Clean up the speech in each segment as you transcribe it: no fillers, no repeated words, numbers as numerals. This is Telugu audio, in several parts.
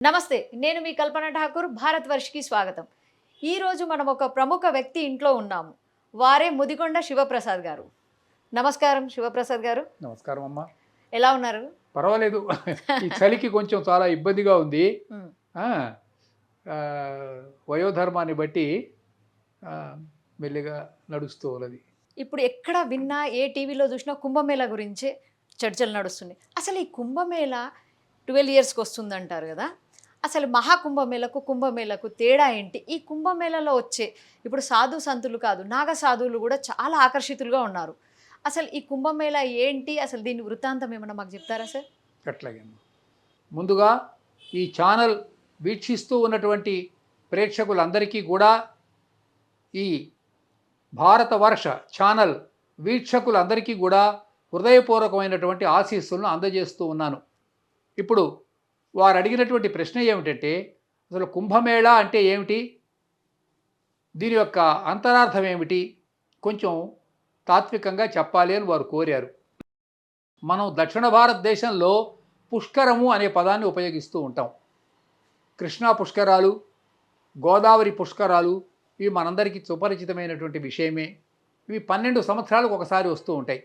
నమస్తే, నేను మీ కల్పన ఠాకూర్. భారత్ వర్ష్కి స్వాగతం. ఈరోజు మనం ఒక ప్రముఖ వ్యక్తి ఇంట్లో ఉన్నాము. వారే ముదికొండ శివప్రసాద్ గారు. నమస్కారం శివప్రసాద్ గారు. నమస్కారం అమ్మా. ఎలా ఉన్నారు? పర్వాలేదు. ఈ చలికి కొంచెం చాలా ఇబ్బందిగా ఉంది. ఆ, ఆ, వయోధర్మాన్ని బట్టి మెల్లిగా నడుస్తూ ఉన్నది. ఇప్పుడు ఎక్కడ విన్నా, ఏ టీవీలో చూసినా కుంభమేళా గురించే చర్చలు నడుస్తున్నాయి. అసలు ఈ కుంభమేళా 12 ఇయర్స్కి వస్తుందంటారు కదా. అసలు మహాకుంభమేళకు కుంభమేళకు తేడా ఏంటి? ఈ కుంభమేళలో వచ్చే ఇప్పుడు సాధు సంతులు కాదు, నాగ సాధువులు కూడా చాలా ఆకర్షితులుగా ఉన్నారు. అసలు ఈ కుంభమేళా ఏంటి? అసలు దీని వృత్తాంతం ఏమన్నా మాకు చెప్తారా సార్? అట్లాగే. ముందుగా ఈ ఛానల్ వీక్షిస్తూ ఉన్నటువంటి ప్రేక్షకులందరికీ కూడా, ఈ భారతవర్ష ఛానల్ వీక్షకులందరికీ కూడా హృదయపూర్వకమైనటువంటి ఆశీస్సులను అందజేస్తూ ఉన్నాను. ఇప్పుడు వారు అడిగినటువంటి ప్రశ్న ఏమిటంటే, అసలు కుంభమేళా అంటే ఏమిటి, దీని యొక్క అంతరార్థం ఏమిటి, కొంచెం తాత్వికంగా చెప్పాలి అని వారు కోరారు. మనం దక్షిణ భారతదేశంలో పుష్కరము అనే పదాన్ని ఉపయోగిస్తూ ఉంటాం. కృష్ణా పుష్కరాలు, గోదావరి పుష్కరాలు ఇవి మనందరికీ సుపరిచితమైనటువంటి విషయమే. ఇవి 12 సంవత్సరాలకు ఒకసారి వస్తూ ఉంటాయి.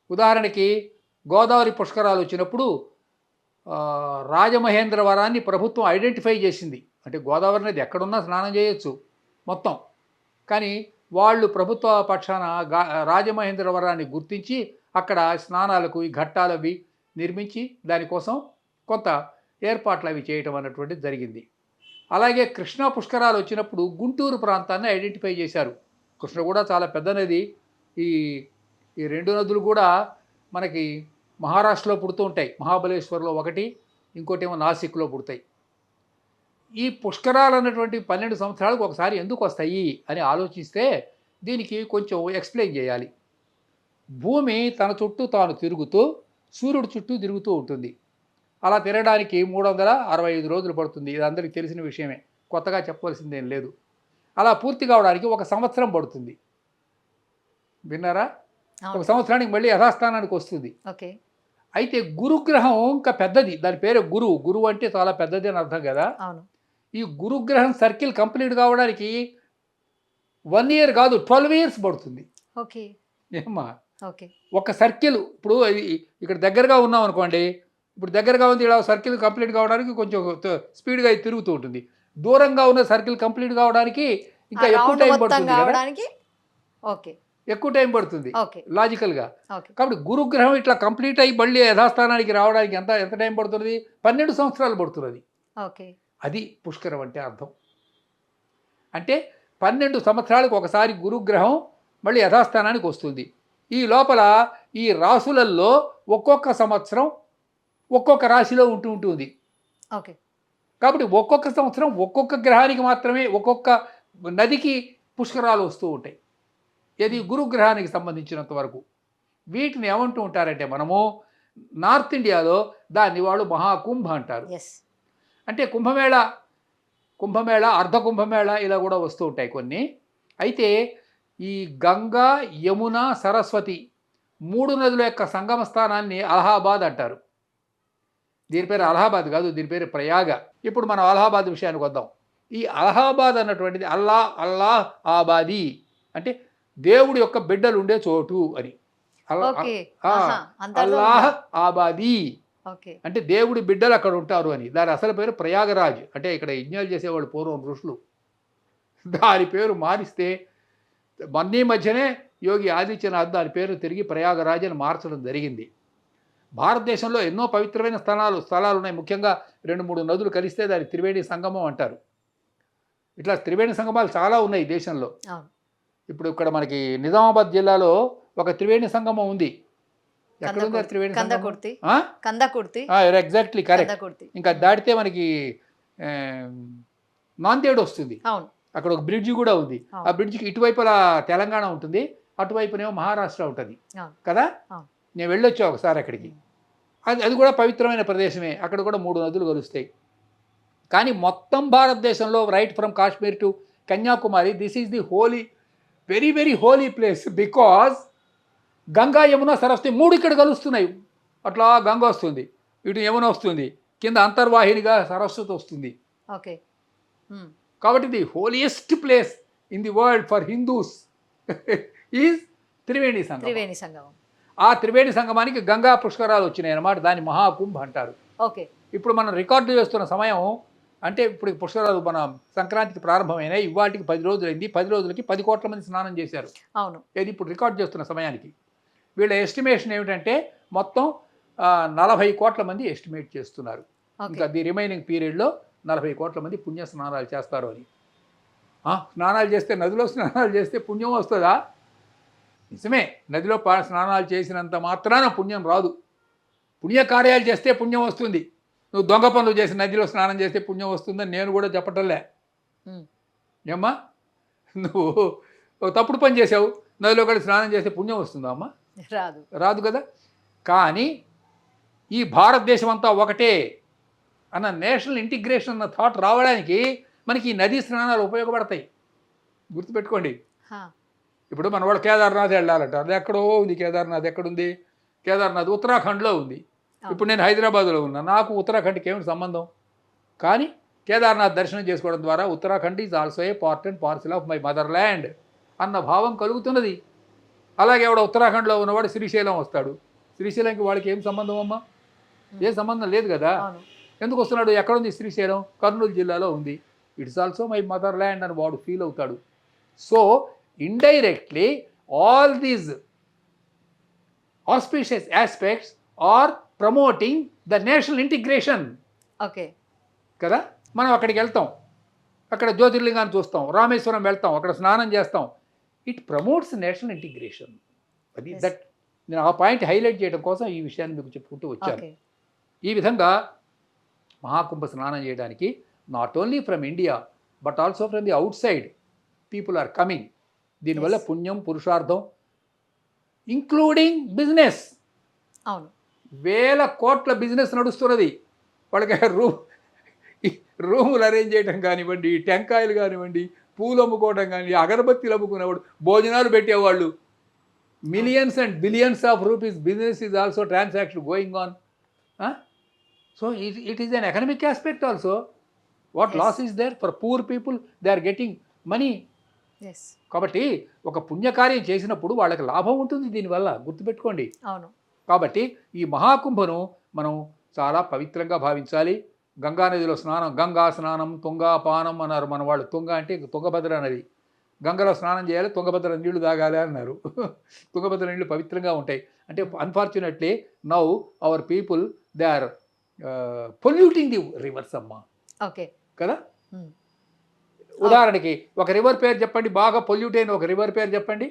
ఉదాహరణకి గోదావరి పుష్కరాలు వచ్చినప్పుడు రాజమహేంద్రవరాన్ని ప్రభుత్వం ఐడెంటిఫై చేసింది. అంటే గోదావరి నది ఎక్కడున్నా స్నానం చేయొచ్చు మొత్తం, కానీ వాళ్ళు ప్రభుత్వ పక్షాన రాజమహేంద్రవరాన్ని గుర్తించి అక్కడ స్నానాలకు ఈ ఘట్టాలు అవి నిర్మించి దానికోసం కొంత ఏర్పాట్లు అవి చేయటం అన్నటువంటిది జరిగింది. అలాగే కృష్ణా పుష్కరాలు వచ్చినప్పుడు గుంటూరు ప్రాంతాన్ని ఐడెంటిఫై చేశారు. కృష్ణ కూడా చాలా పెద్ద నది. ఈ రెండు నదులు కూడా మనకి మహారాష్ట్రలో పుడుతూ ఉంటాయి. మహాబలేశ్వర్లో ఒకటి, ఇంకోటి ఏమో నాసిక్లో పుడతాయి. ఈ పుష్కరాలు అన్నటువంటి 12 సంవత్సరాలకు ఒకసారి ఎందుకు వస్తాయి అని ఆలోచిస్తే దీనికి కొంచెం ఎక్స్ప్లెయిన్ చేయాలి. భూమి తన చుట్టూ తాను తిరుగుతూ సూర్యుడు చుట్టూ తిరుగుతూ ఉంటుంది. అలా తిరగడానికి 365 రోజులు పడుతుంది. ఇది అందరికీ తెలిసిన విషయమే, కొత్తగా చెప్పవలసిందేం లేదు. అలా పూర్తి కావడానికి 1 సంవత్సరం పడుతుంది. విన్నారా? 1 సంవత్సరానికి మళ్ళీ యథాస్థానానికి వస్తుంది. ఓకే. అయితే గురుగ్రహం ఇంకా పెద్దది, దాని పేరు గురువు అంటే చాలా పెద్దది అని అర్థం కదా. ఈ గురుగ్రహం సర్కిల్ కంప్లీట్ కావడానికి 1 ఇయర్ కాదు 12 ఇయర్స్ పడుతుంది. ఓకే. ఏమ్మా, ఓకే. ఒక సర్కిల్ ఇప్పుడు ఇక్కడ దగ్గరగా ఉన్నాం అనుకోండి, ఇప్పుడు దగ్గరగా ఉంది, ఇలా సర్కిల్ కంప్లీట్ కావడానికి కొంచెం స్పీడ్గా తిరుగుతూ ఉంటుంది. దూరంగా ఉన్న సర్కిల్ కంప్లీట్ కావడానికి ఇంకా ఎక్కువ టైం పడుతుంది కదా. ఎక్కువ టైం పడుతుంది లాజికల్గా. కాబట్టి గురుగ్రహం ఇట్లా కంప్లీట్ అయ్యి మళ్ళీ యథాస్థానానికి రావడానికి ఎంత టైం పడుతుంది? 12 సంవత్సరాలు పడుతున్నది. అది పుష్కరం అంటే అర్థం. అంటే 12 సంవత్సరాలకు ఒకసారి గురుగ్రహం మళ్ళీ యథాస్థానానికి వస్తుంది. ఈ లోపల ఈ రాశులలో ఒక్కొక్క సంవత్సరం ఒక్కొక్క రాశిలో ఉంటుంది. కాబట్టి ఒక్కొక్క సంవత్సరం ఒక్కొక్క గ్రహానికి మాత్రమే, ఒక్కొక్క నదికి పుష్కరాలు వస్తూ ఉంటాయి. ఇది గురుగ్రహానికి సంబంధించినంత వరకు. వీటిని ఏమంటూ ఉంటారంటే, మనము నార్త్ ఇండియాలో దాన్ని వాళ్ళు మహాకుంభ అంటారు. అంటే కుంభమేళ అర్ధ కుంభమేళ ఇలా కూడా వస్తూ ఉంటాయి కొన్ని. అయితే ఈ గంగా, యమున, సరస్వతి 3 నదుల యొక్క సంగమ స్థానాన్ని అలహాబాద్ అంటారు. దీని పేరు అలహాబాద్ కాదు, దీని పేరు ప్రయాగ. ఇప్పుడు మనం అలహాబాద్ విషయానికి వద్దాం. ఈ అలహాబాద్ అన్నటువంటిది అల్లాహ్ ఆబాదీ అంటే దేవుడి యొక్క బిడ్డలు ఉండే చోటు అని. అల్లాహ్ ఆబాదీ అంటే దేవుడి బిడ్డలు అక్కడ ఉంటారు అని. దాని అసలు పేరు ప్రయాగరాజ్. అంటే ఇక్కడ యజ్ఞాలు చేసేవాళ్ళు పూర్వం ఋషులు. దాని పేరు మారిస్తే మొన్నీ మధ్యనే యోగి ఆదిత్యనాథ్ దాని పేరు తిరిగి ప్రయాగరాజ్ అని మార్చడం జరిగింది. భారతదేశంలో ఎన్నో పవిత్రమైన స్థలాలు ఉన్నాయి. ముఖ్యంగా 2-3 నదులు కలిస్తే దాన్ని త్రివేణి సంగమం అంటారు. ఇట్లా త్రివేణి సంగమాలు చాలా ఉన్నాయి దేశంలో. ఇప్పుడు ఇక్కడ మనకి నిజామాబాద్ జిల్లాలో ఒక త్రివేణి సంగమం ఉంది. ఎక్కడ ఉంది త్రివేణి సంగమం? Exactly correct. ఇంకా దాటితే మనకి నాందేడ్ వస్తుంది. అక్కడ ఒక బ్రిడ్జి కూడా ఉంది. ఆ బ్రిడ్జికి ఇటువైపులా తెలంగాణ ఉంటుంది, అటువైపునేమో మహారాష్ట్ర ఉంటుంది కదా. నేను వెళ్ళొచ్చా ఒకసారి అక్కడికి. అది కూడా పవిత్రమైన ప్రదేశమే. అక్కడ కూడా 3 నదులు కలుస్తాయి. కానీ మొత్తం భారతదేశంలో right from Kashmir to Kanyakumari, this is the very very holy place. Because Ganga, Yamuna, Saraswati 3 ఇక్కడ కలుస్తున్నాయి. అట్లా గంగ వస్తుంది, ఇటు యమున వస్తుంది, కింద అంతర్వాహినిగా సరస్వతి వస్తుంది. ఓకే. కాబట్టి the holiest place in the world for Hindus is Triveni సంగమం. త్రివేణి సంగమం. ఆ త్రివేణి సంగమానికి గంగా పుష్కరాలు వచ్చినాయి అన్నమాట. దాన్ని మహాకుంభ అంటారు. ఓకే. ఇప్పుడు మనం రికార్డు చేస్తున్న సమయం అంటే ఇప్పుడు పుష్కరాలు మన సంక్రాంతికి ప్రారంభమైనాయి. ఇవాటికి 10 రోజులైంది. 10 రోజులకి 10 కోట్ల మంది స్నానం చేశారు. అవును. ఇది ఇప్పుడు రికార్డ్ చేస్తున్న సమయానికి. వీళ్ళ ఎస్టిమేషన్ ఏమిటంటే మొత్తం 40 కోట్ల మంది ఎస్టిమేట్ చేస్తున్నారు. ఇంకా ది రిమైనింగ్ పీరియడ్లో 40 కోట్ల మంది పుణ్య స్నానాలు చేస్తారు అని. స్నానాలు చేస్తే, నదిలో స్నానాలు చేస్తే పుణ్యం వస్తుందా? నిజమే, నదిలో స్నానాలు చేసినంత మాత్రాన పుణ్యం రాదు. పుణ్యకార్యాలు చేస్తే పుణ్యం వస్తుంది. నువ్వు దొంగ పనులు చేసి నదిలో స్నానం చేస్తే పుణ్యం వస్తుందని నేను కూడా చెప్పటంలే. ఏమ్మా, నువ్వు ఒక తప్పుడు పని చేసావు, నదిలో కూడా స్నానం చేస్తే పుణ్యం వస్తుందా అమ్మా? రాదు. రాదు కదా. కానీ ఈ భారతదేశం అంతా ఒకటే అన్న నేషనల్ ఇంటిగ్రేషన్ అన్న థాట్ రావడానికి మనకి ఈ నదీ స్నానాలు ఉపయోగపడతాయి. గుర్తుపెట్టుకోండి. ఇప్పుడు మన వాళ్ళు కేదార్నాథ్ వెళ్ళాలంట. అది ఎక్కడో ఉంది. కేదార్నాథ్ ఎక్కడుంది? కేదార్నాథ్ ఉత్తరాఖండ్లో ఉంది. ఇప్పుడు నేను హైదరాబాద్లో ఉన్నా, నాకు ఉత్తరాఖండ్కి ఏమిటి సంబంధం? కానీ కేదార్నాథ్ దర్శనం చేసుకోవడం ద్వారా Uttarakhand is also a part and parcel of my mother land అన్న భావం కలుగుతున్నది. అలాగే ఎవడ ఉత్తరాఖండ్లో ఉన్నవాడు శ్రీశైలం వస్తాడు. శ్రీశైలంకి వాడికి ఏం సంబంధం అమ్మా? ఏ సంబంధం లేదు కదా. ఎందుకు వస్తున్నాడు? ఎక్కడుంది శ్రీశైలం? కర్నూలు జిల్లాలో ఉంది. It's also my mother land అని వాడు ఫీల్ అవుతాడు. So indirectly all these auspicious aspects are promoting the national integration. Okay కదా. మనం అక్కడికి వెళ్తాం, అక్కడ జ్యోతిర్లింగాన్ని చూస్తాం, రామేశ్వరం వెళ్తాం, అక్కడ స్నానం చేస్తాం. It promotes national integration. అది దట్ నేను ఆ పాయింట్ హైలైట్ చేయడం కోసం ఈ విషయాన్ని మీకు చెప్పుకుంటూ వచ్చాను. ఈ విధంగా మహాకుంభ స్నానం చేయడానికి not only from India but also from the outside people are coming. దీనివల్ల పుణ్యం, పురుషార్థం, ఇంక్లూడింగ్ బిజినెస్. అవును, వేల కోట్ల బిజినెస్ నడుస్తున్నది. వాళ్ళకి రూములు అరేంజ్ చేయడం కానివ్వండి, టెంకాయలు కానివ్వండి, పూలు అమ్ముకోవడం కానీ, అగరబత్తీలు అమ్ముకునేవాడు, భోజనాలు పెట్టేవాళ్ళు, millions and billions of rupees business is also transaction going on. So it is an economic aspect also. What loss is there for poor people? They are getting money. కాబట్టి ఒక పుణ్యకార్యం చేసినప్పుడు వాళ్ళకి లాభం ఉంటుంది దీనివల్ల, గుర్తుపెట్టుకోండి. అవును. కాబట్టి ఈ మహాకుంభను మనం చాలా పవిత్రంగా భావించాలి. గంగా నదిలో స్నానం, గంగా స్నానం, తుంగా పానం అన్నారు మన వాళ్ళు. తుంగ అంటే తుంగభద్ర నది. గంగలో స్నానం చేయాలి, తుంగభద్ర నీళ్లు తాగాలి అన్నారు. తుంగభద్ర నీళ్లు పవిత్రంగా ఉంటాయి. అంటే unfortunately now our people they are polluting the rivers అమ్మా. ఓకే కదా. ఉదాహరణకి ఒక రివర్ పేరు చెప్పండి, బాగా పొల్యూట్ అయిన ఒక రివర్ పేరు చెప్పండి.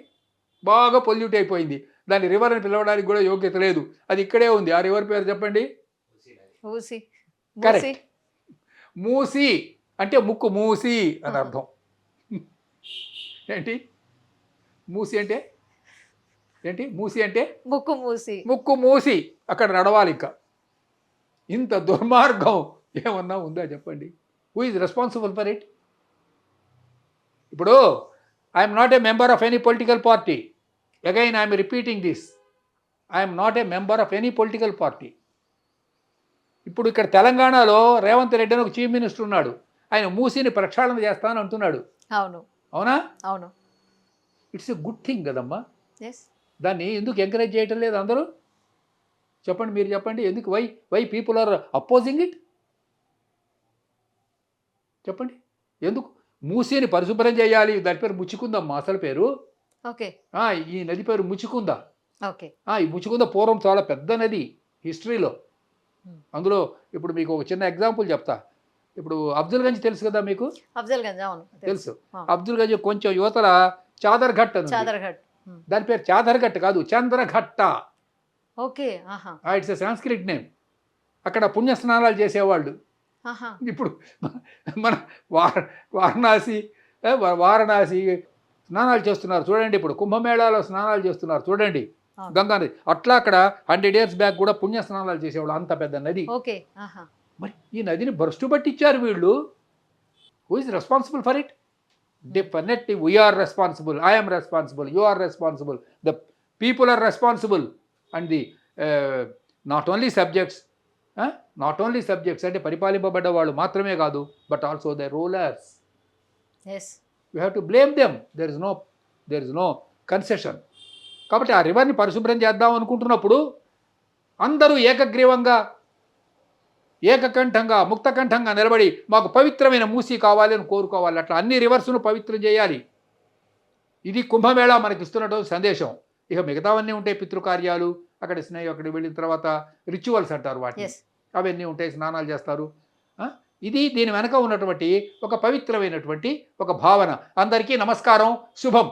బాగా పొల్యూట్ అయిపోయింది, దాన్ని రివర్ అని పిలవడానికి కూడా యోగ్యత లేదు, అది ఇక్కడే ఉంది. ఆ రివర్ పేరు చెప్పండి. కరెక్ట్. మూసి అంటే ముక్కు మూసి అని అర్థం. ఏంటి మూసి అంటే? ఏంటి మూసి అంటే? ముక్కు మూసి. ముక్కు మూసి అక్కడ నడవాలి. ఇంకా ఇంత దుర్మార్గం ఏమన్నా ఉందా చెప్పండి? Who is responsible for it? ఇప్పుడు I'm not a member of any political party. Again I'm repeating this, I'm not a member of any political party. ఇప్పుడు ఇక్కడ తెలంగాణలో రేవంత్ రెడ్డి అని ఒక చీఫ్ మినిస్టర్ ఉన్నాడు. ఆయన మూసిని ప్రక్షాళన చేస్తానని అంటున్నాడు. అవును. అవునా? అవును. ఇట్స్ ఎ గుడ్ థింగ్ కదమ్మా. దాన్ని ఎందుకు ఎంకరేజ్ చేయటం లేదు అందరూ? చెప్పండి, మీరు చెప్పండి. ఎందుకు? Why people are opposing it? చెప్పండి ఎందుకు? మూసిని పరిశుభ్రం చేయాలి. దాని పేరు ముచ్చుకుందమ్మా, అసలు పేరు. ఓకే. ఈ నది పేరు ముచ్చుకుంద. ఓకే. ఈ ముచ్చుకుంద పూర్వం చాలా పెద్ద నది హిస్టరీలో. అందులో ఇప్పుడు మీకు ఒక చిన్న ఎగ్జాంపుల్ చెప్తా. ఇప్పుడు అఫ్జల్గంజ్ తెలుసు కదా మీకు? అఫ్జల్గంజ్, అవును తెలుసు. అఫ్జల్గంజ్ కొంచెం యువతల చాదర్ఘట్ అని. చాదర్ఘట్. దాని పేరు చాదర్ఘట్ కాదు, Chandraghatta. Okay. It's a Sanskrit name. అక్కడ పుణ్య స్నానాలు చేసేవాళ్ళు. ఇప్పుడు మన వారణాసి స్నానాలు చేస్తున్నారు చూడండి. ఇప్పుడు కుంభమేళాలో స్నానాలు చేస్తున్నారు చూడండి, గంగా నది. అట్లా అక్కడ 100 years బ్యాక్ కూడా పుణ్య స్నానాలు చేసేవాళ్ళు. అంత పెద్ద నది. మరి ఈ నదిని భ్రష్టు పట్టించారు వీళ్ళు. Who is responsible for it? Definitely we are responsible. I am responsible. You are responsible. The people are responsible. And the not only subjects, not only subjects అంటే పరిపాలింపబడ్డ వాళ్ళు మాత్రమే కాదు, but also the rulers. Yes. You have to blame them. There is no concession. కాబట్టి ఆ రివర్ని పరిశుభ్రం చేద్దాం అనుకుంటున్నప్పుడు అందరూ ఏకగ్రీవంగా ఏకకంఠంగా ముక్తకంఠంగా నిలబడి మాకు పవిత్రమైన మూసీ కావాలి అని కోరుకోవాలి. అట్లా అన్ని రివర్స్ను పవిత్రం చేయాలి. ఇది కుంభమేళా మనకి ఇస్తున్నటువంటి సందేశం. ఇక మిగతావన్నీ ఉంటాయి, పితృకార్యాలు, అక్కడ స్నేహం, అక్కడికి వెళ్ళిన తర్వాత రిచువల్స్ అంటారు వాటిని, ఎస్. అవన్నీ ఉంటాయి, స్నానాలు చేస్తారు. ఇది దీని వెనక ఉన్నటువంటి ఒక పవిత్రమైనటువంటి ఒక భావన. అందరికీ నమస్కారం, శుభం.